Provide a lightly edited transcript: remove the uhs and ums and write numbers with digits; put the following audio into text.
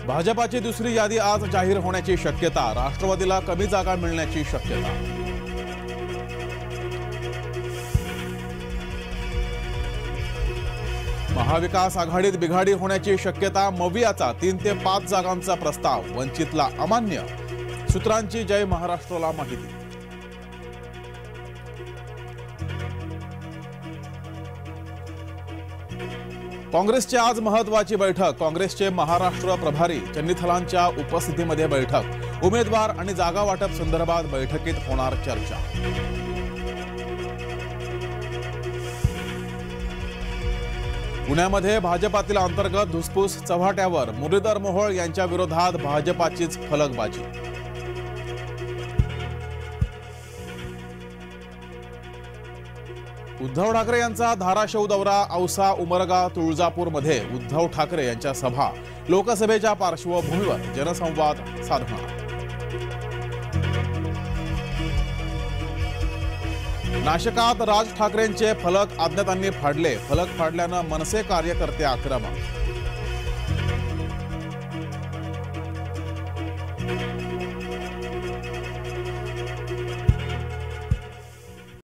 भाजपाची दुसरी यादी आज जाहीर होण्याची शक्यता, राष्ट्रवादीला कमी जागा मिळण्याची शक्यता। महाविकास आघाडीत बिघाडी होण्याची शक्यता, मवियाचा 3 ते 5 जागांचा प्रस्ताव वंचितला अमान्य, सूत्रांची जय महाराष्ट्राला माहिती। काँग्रेसची आज महत्त्वाची बैठक, काँग्रेसचे महाराष्ट्र प्रभारी चन्नीथलांच्या उपस्थितीमध्ये बैठक, उमेदवार आणि जागा वाटप संदर्भात बैठकीत होणार चर्चा। पुण्यामध्ये भाजपातील अंतर्गत धुसफूस चव्हाट्यावर, मुरलीधर मोहोळ यांच्या विरोधात भाजपाचीच फलकबाजी। उद्धव ठाकरे यांचा धाराशिव दौरा, औसा, उमरगा, तुळजापूरमध्ये उद्धव ठाकरे यांच्या सभा, लोकसभेच्या पार्श्वभूमीवर जनसंवाद साधणार। नाशिकात राज ठाकरेंचे फलक अज्ञातांनी फाडले, फलक फाडल्यानं मनसे कार्यकर्ते आक्रमक।